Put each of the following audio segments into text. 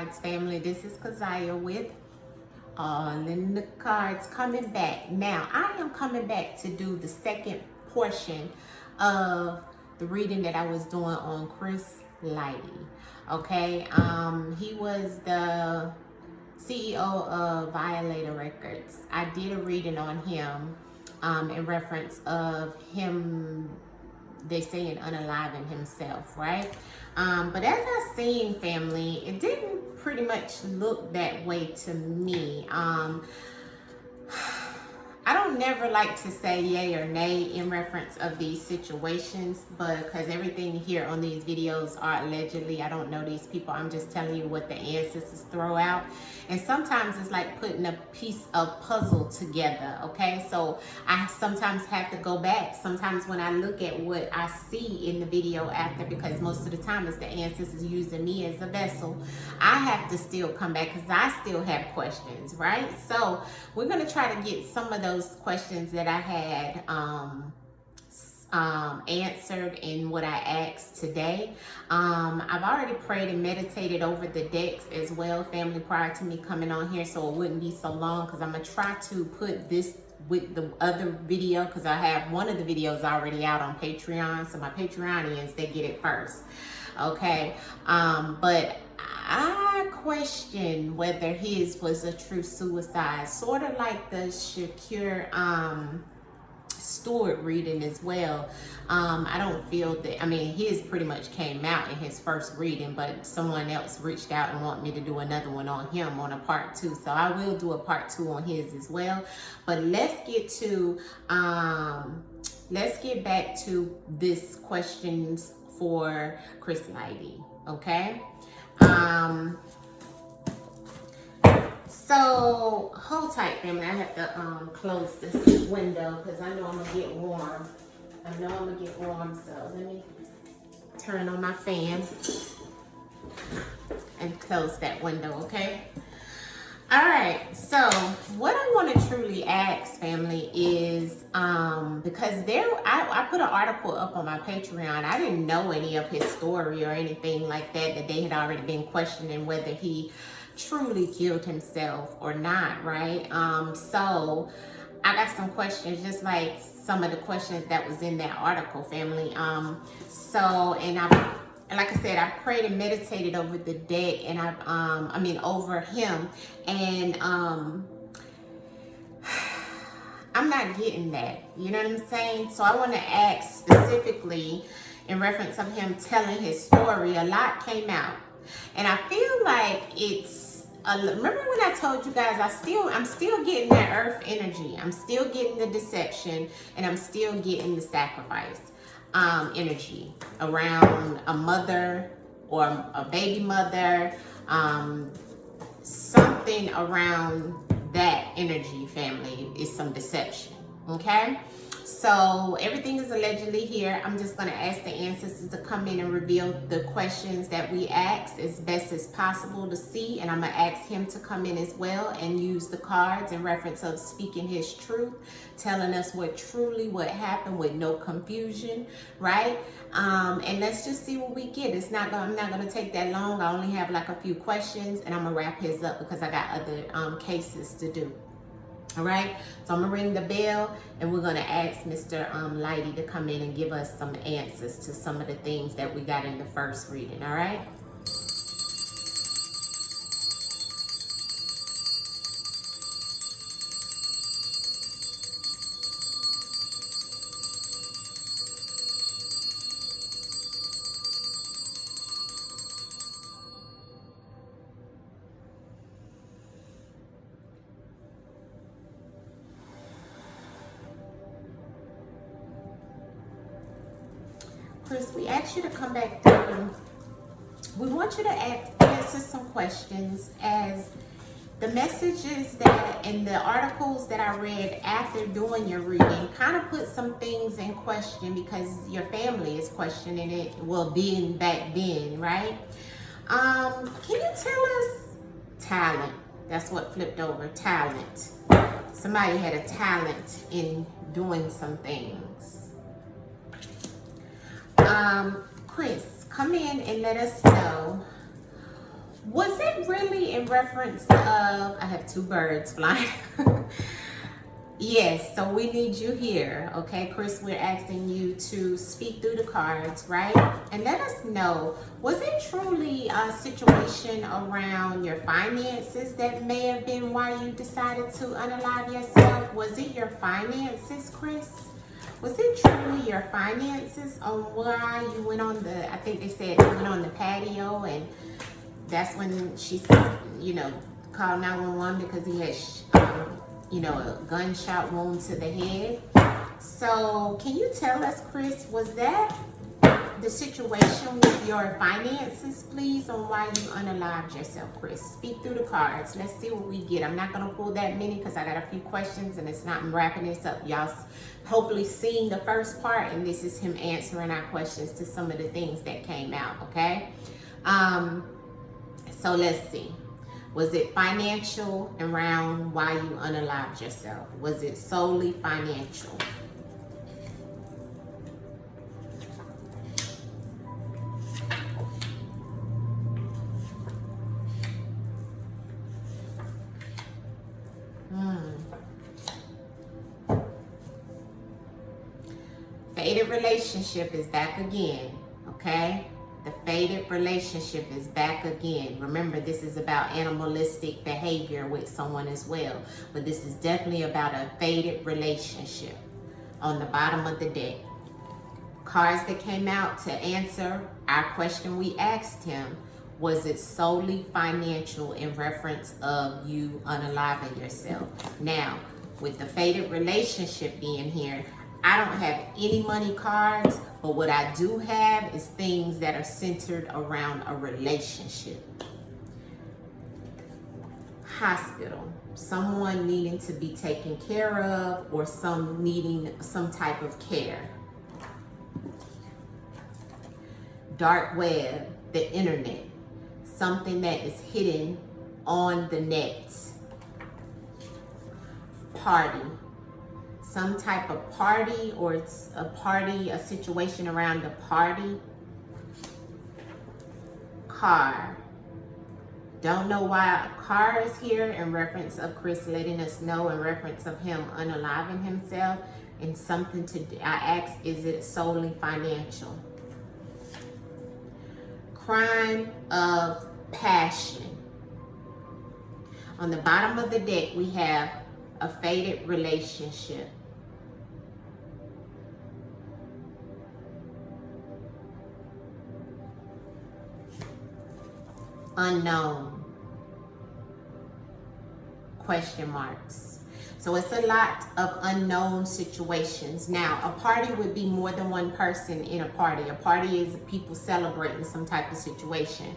AllnDaKards family. This is Keziah with AllnDaKards coming back. Now, I am coming back to do the second portion of the reading that I was doing on Chris Lighty. Okay, he was the CEO of Violator Records. I did a reading on him in reference of him, they saying, unaliving himself, right? But as I seen, family, it didn't pretty much look that way to me. I don't never like to say yay or nay in reference of these situations, but because everything here on these videos are allegedly, I don't know these people, I'm just telling you what the ancestors throw out. And sometimes it's like putting a piece of puzzle together, okay? So I sometimes have to go back. Sometimes when I look at what I see in the video after, because most of the time it's the ancestors using me as a vessel, I have to still come back because I still have questions, right? So we're going to try to get some of those questions that I had answered in what I asked today. I've already prayed and meditated over the decks as well, family, prior to me coming on here, so it wouldn't be so long, because I'm gonna try to put this with the other video, because I have one of the videos already out on Patreon, so my Patreonians, they get it first. Okay, but I question whether his was a true suicide, sort of like the Shakir Stewart reading as well. I don't feel that, I mean, his pretty much came out in his first reading, but someone else reached out and want me to do another one on him on a part 2. So I will do a part 2 on his as well. But let's get to, let's get back to this questions for Chris Lighty, okay? So hold tight, family. I have to close this window because I know I'm gonna get warm. So let me turn on my fan and close that window, okay? All right, so what I want to truly ask, family, is because I put an article up on my Patreon. I didn't know any of his story or anything like that they had already been questioning whether he truly killed himself or not, right? So I got some questions, just like some of the questions that was in that article, family. And like I said, I prayed and meditated over the deck, and over him, and I'm not getting that. You know what I'm saying? So I want to ask specifically in reference of him telling his story. A lot came out, and I feel like it's. Remember when I told you guys I'm still getting that earth energy. I'm still getting the deception, and I'm still getting the sacrifice energy around a mother or a baby mother, something around that energy, family, is some deception. Okay, so everything is allegedly here. I'm just going to ask the ancestors to come in and reveal the questions that we asked as best as possible to see, and I'm going to ask him to come in as well and use the cards in reference of speaking his truth, telling us what happened with no confusion, right? And let's just see what we get. I'm not going to take that long. I only have like a few questions, and I'm going to wrap his up because I got other cases to do. All right, so I'm gonna ring the bell, and we're gonna ask Mr. Lighty to come in and give us some answers to some of the things that we got in the first reading. All right. Chris, we asked you to come back through. We want you to answer some questions, as the messages that in the articles that I read after doing your reading kind of put some things in question because your family is questioning it, well, being back then, right? Can you tell us talent? That's what flipped over, talent. Somebody had a talent in doing some things. Chris, come in and let us know Was it really in reference of, I have two birds flying. Yes, so we need you here, okay? Chris, we're asking you to speak through the cards, right? And let us know, was it truly a situation around your finances that may have been why you decided to unalive yourself? Was it your finances, Chris? Was it truly your finances on why you went on the, I think they said you went on the patio, and that's when she, you know, called 911 because he had, you know, a gunshot wound to the head. So can you tell us, Chris, was that the situation with your finances, please, on why you unalived yourself, Chris? Speak through the cards. Let's see what we get. I'm not going to pull that many because I got a few questions and it's not, I'm wrapping this up. Y'all hopefully seen the first part, and this is him answering our questions to some of the things that came out, okay? So let's see. Was it financial around why you unalived yourself? Was it solely financial? Faded relationship is back again, okay? The faded relationship is back again. Remember, this is about animalistic behavior with someone as well. But this is definitely about a faded relationship on the bottom of the deck. Cards that came out to answer our question we asked him, was it solely financial in reference of you unaliving yourself? Now, with the faded relationship being here, I don't have any money cards, but what I do have is things that are centered around a relationship. Hospital, someone needing to be taken care of, or some needing some type of care. Dark web, the internet, something that is hidden on the net. Party. Some type of party, or it's a party, a situation around a party. Car. Don't know why a car is here in reference of Chris letting us know in reference of him unaliving himself, and something to, I asked, is it solely financial? Crime of passion. On the bottom of the deck, we have a faded relationship. Unknown, question marks. So it's a lot of unknown situations. Now, a party would be more than one person in a party. A party is people celebrating some type of situation.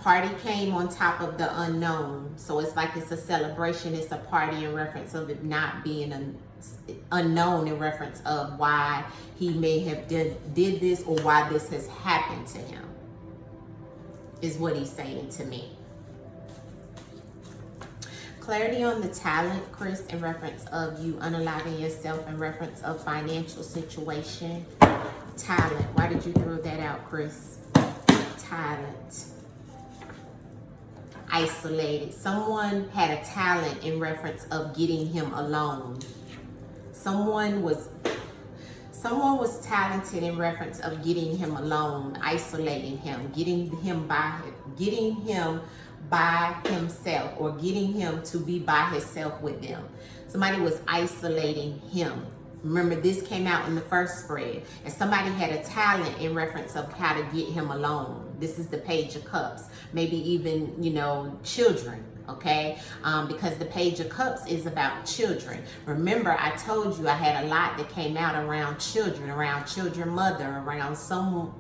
Party came on top of the unknown. So it's like it's a celebration. It's a party in reference of it not being an unknown in reference of why he may have did this, or why this has happened to him, is what he's saying to me. Clarity on the talent, Chris, in reference of you unaliving yourself, in reference of financial situation. Talent, why did you throw that out, Chris? Talent. Isolated. Someone had a talent in reference of getting him alone. Someone was talented in reference of getting him alone, isolating him, getting him by himself, or getting him to be by himself with them. Somebody was isolating him. Remember, this came out in the first spread, and somebody had a talent in reference of how to get him alone. This is the Page of Cups. Maybe even, you know, children. Okay, because the Page of Cups is about children. Remember, I told you I had a lot that came out around children mother, around some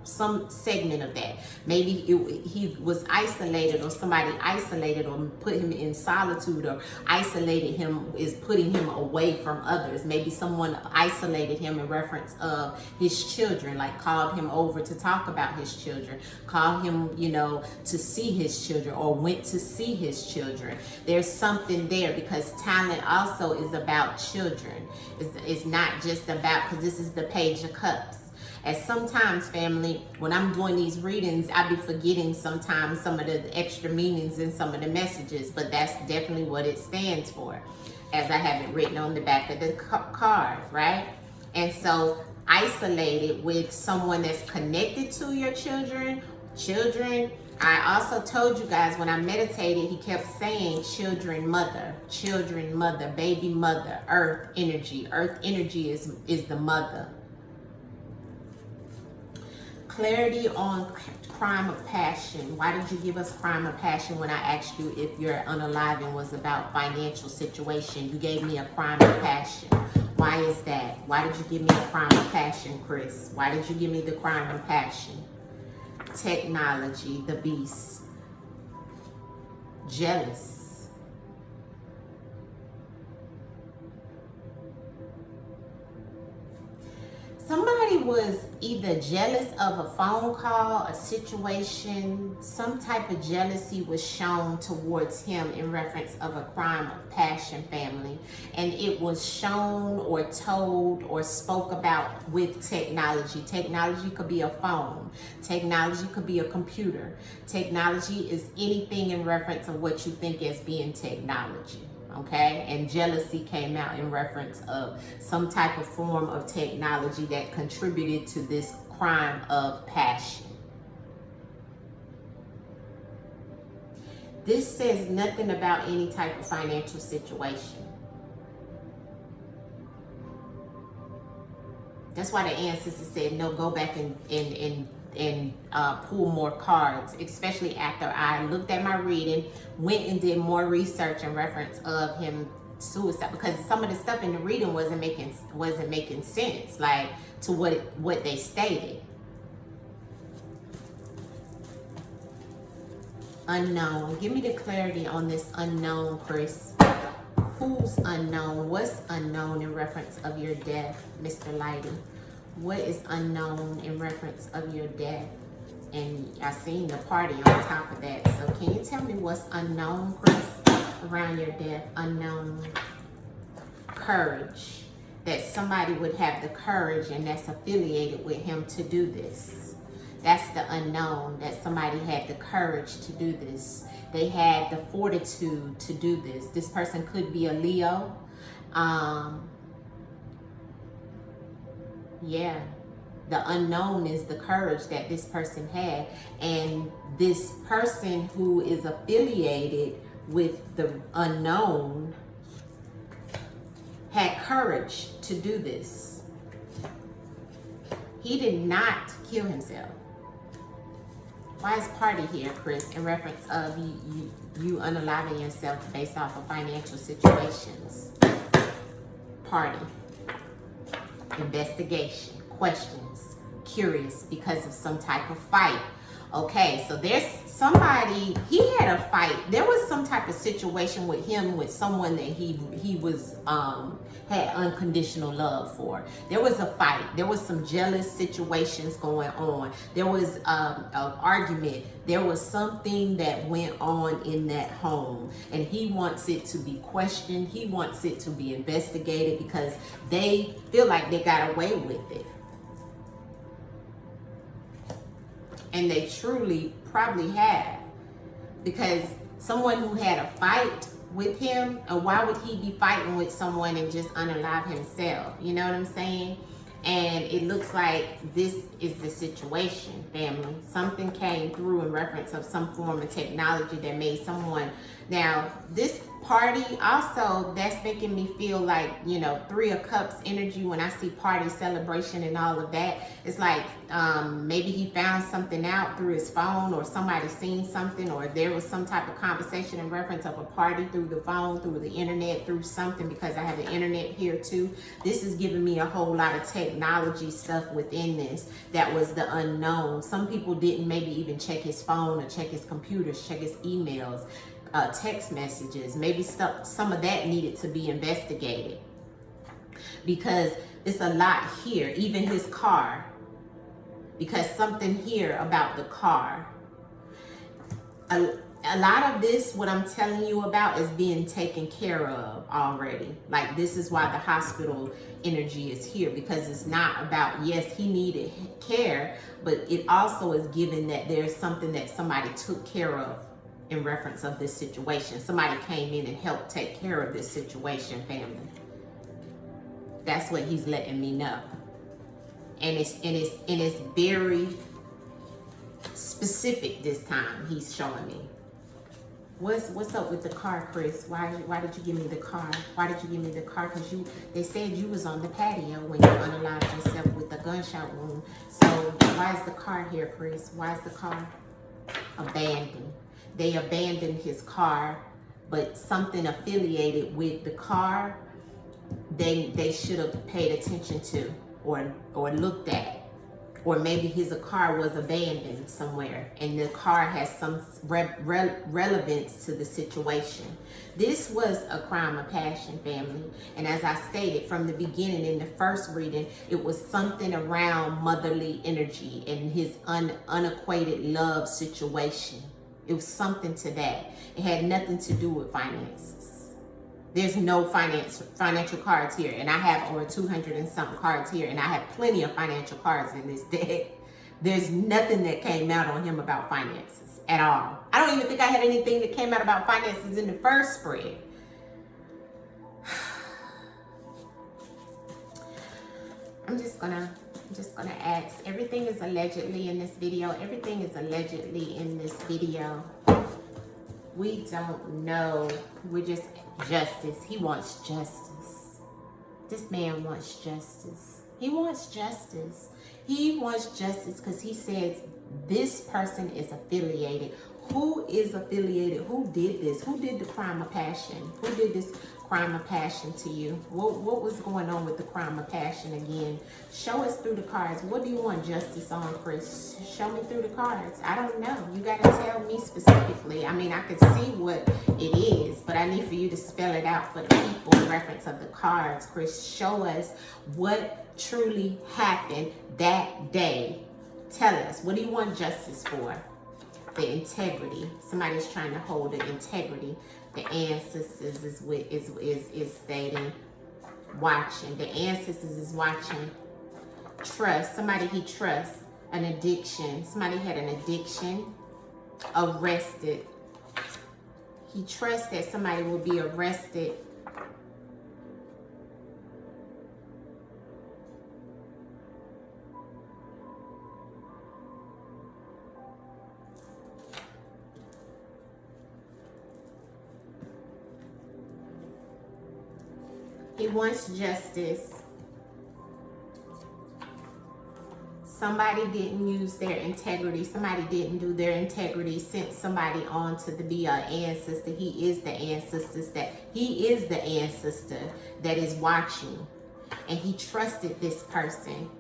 segment of that. Maybe he was isolated, or somebody isolated, or put him in solitude, or isolated him is putting him away from others. Maybe someone isolated him in reference of his children, like called him over to talk about his children, called him, you know, to see his children, or went to see his children. There's something there, because talent also is about children. It's not just about, because this is the Page of Cups. As sometimes, family, when I'm doing these readings, I be forgetting sometimes some of the extra meanings in some of the messages, but that's definitely what it stands for, as I have it written on the back of the card, right? And so, isolated with someone that's connected to your children. I also told you guys when I meditated, he kept saying children, mother, baby mother, earth energy. Earth energy is the mother. Clarity on crime of passion. Why did you give us crime of passion when I asked you if your unaliving was about financial situation? You gave me a crime of passion. Why is that? Why did you give me a crime of passion, Chris? Why did you give me the crime of passion? Technology, the beast. Jealous. Somebody was either jealous of a phone call, a situation, some type of jealousy was shown towards him in reference of a crime of passion, family. And it was shown or told or spoke about with technology. Technology could be a phone. Technology could be a computer. Technology is anything in reference of what you think as being technology. Okay, and jealousy came out in reference of some type of form of technology that contributed to this crime of passion. This says nothing about any type of financial situation. That's why the ancestors said, no, go back and pull more cards, especially after I looked at my reading, went and did more research in reference of him suicide, because some of the stuff in the reading wasn't making sense, like to what they stated. Unknown. Give me the clarity on this unknown, Chris. Who's unknown? What's unknown in reference of your death, Mr. Lighty? What is unknown in reference of your death? And I seen the party on top of that. So can you tell me what's unknown, Chris, around your death? Unknown. Courage. That somebody would have the courage and that's affiliated with him to do this. That's the unknown, that somebody had the courage to do this. They had the fortitude to do this. This person could be a Leo. Yeah, the unknown is the courage that this person had. And this person who is affiliated with the unknown had courage to do this. He did not kill himself. Why is party here, Chris, in reference of you unaliving yourself based off of financial situations? Party. Investigation, questions, curious because of some type of fight. Okay, so there's somebody, he had a fight. There was some type of situation with him, with someone that he was had unconditional love for. There was a fight. There was some jealous situations going on. There was an argument. There was something that went on in that home, and he wants it to be questioned. He wants it to be investigated because they feel like they got away with it. And they truly probably have, because someone who had a fight with him, and why would he be fighting with someone and just unalive himself? You know what I'm saying? And it looks like this is the situation, family. Something came through in reference of some form of technology that made someone. Now, this party also, that's making me feel like, you know, 3 of Cups energy when I see party, celebration, and all of that. It's like maybe he found something out through his phone, or somebody seen something, or there was some type of conversation in reference of a party through the phone, through the internet, through something, because I have the internet here too. This is giving me a whole lot of technology stuff within this that was the unknown. Some people didn't maybe even check his phone or check his computers, check his emails, text messages. Maybe some of that needed to be investigated, because it's a lot here. Even his car, because something here about the car. a lot of this, what I'm telling you about, is being taken care of already. Like, this is why the hospital energy is here, because it's not about, yes, he needed care, but it also is given that there's something that somebody took care of in reference of this situation. Somebody came in and helped take care of this situation, family. That's what he's letting me know. And it's very specific this time, he's showing me. What's up with the car, Chris? Why did you give me the car? Why did you give me the car? Because they said you was on the patio when you unalived yourself with the gunshot wound. So why is the car here, Chris? Why is the car abandoned? They abandoned his car, but something affiliated with the car they should have paid attention to or looked at. Or maybe his car was abandoned somewhere and the car has some relevance to the situation. This was a crime of passion, family. And as I stated from the beginning in the first reading, it was something around motherly energy and his unequated love situation. It was something to that. It had nothing to do with finances. There's no financial cards here, and I have over 200 and something cards here, and I have plenty of financial cards in this deck. There's nothing that came out on him about finances at all. I don't even think I had anything that came out about finances in the first spread. I'm just gonna ask. Everything is allegedly in this video. Everything is allegedly in this video. We don't know. We're just justice. He wants justice. This man wants justice. He wants justice. He wants justice because he says this person is affiliated. Who is affiliated? Who did this? Who did the crime of passion? Who did this crime of passion to you? What was going on with the crime of passion again? Show us through the cards. What do you want justice on, Chris? Show me through the cards. I don't know. You got to tell me specifically. I mean, I could see what it is, but I need for you to spell it out for the people in reference of the cards. Chris, show us what truly happened that day. Tell us. What do you want justice for? The integrity. Somebody's trying to hold the integrity. The ancestors is stating, watching. The ancestors is watching. Trust. Somebody he trusts. An addiction. Somebody had an addiction. Arrested. He trusts that somebody will be arrested. He wants justice. Somebody didn't use their integrity. Somebody didn't do their integrity. Sent somebody on to be an ancestor. He is the ancestor that is watching. And he trusted this person.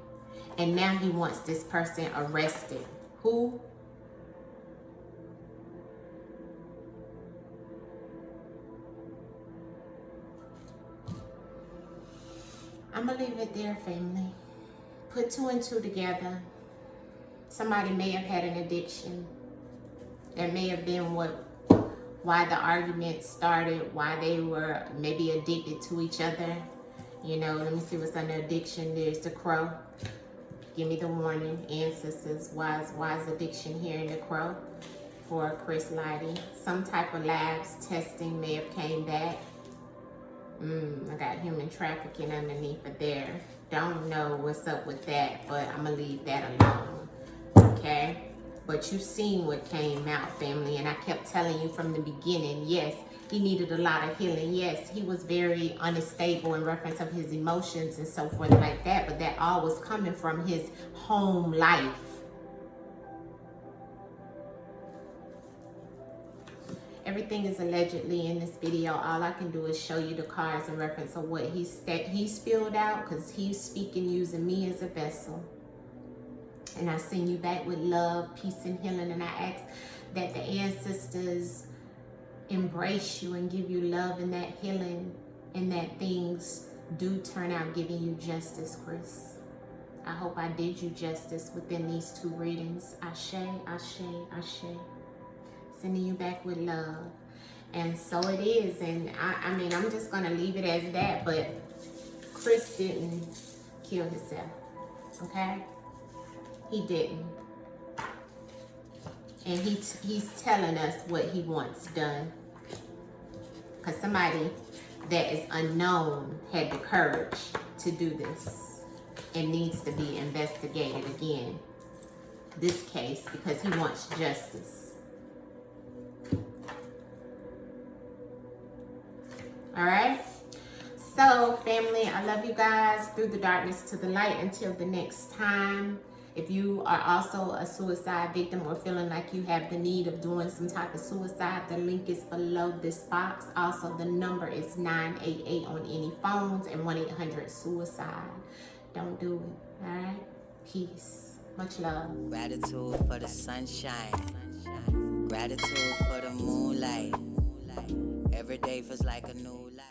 And now he wants this person arrested. Who? I'm going to leave it there, family. Put two and two together. Somebody may have had an addiction. That may have been why the argument started, why they were maybe addicted to each other. You know, let me see what's under addiction. There's the crow. Give me the warning. Ancestors, why is addiction here in the crow? For Chris Lighty. Some type of labs testing may have came back. I got human trafficking underneath it there. Don't know what's up with that, but I'm going to leave that alone. Okay? But you've seen what came out, family. And I kept telling you from the beginning, yes, he needed a lot of healing. Yes, he was very unstable in reference of his emotions and so forth like that. But that all was coming from his home life. Everything is allegedly in this video. All I can do is show you the cards in reference of what he's filled out, because he's speaking using me as a vessel. And I send you back with love, peace, and healing. And I ask that the ancestors embrace you and give you love and that healing, and that things do turn out giving you justice, Chris. I hope I did you justice within these two readings. Ashe, ashe, ashe. Sending you back with love. And so it is. And I mean, I'm just going to leave it as that. But Chris didn't kill himself. Okay? He didn't. And he's telling us what he wants done. Because somebody that is unknown had the courage to do this. And needs to be investigated again. This case, because he wants justice. Alright? So, family, I love you guys. Through the darkness to the light. Until the next time. If you are also a suicide victim or feeling like you have the need of doing some type of suicide, the link is below this box. Also, the number is 988 on any phones and 1-800-SUICIDE. Don't do it. Alright? Peace. Much love. Gratitude for the sunshine. Gratitude for the moonlight. Every day feels like a new life.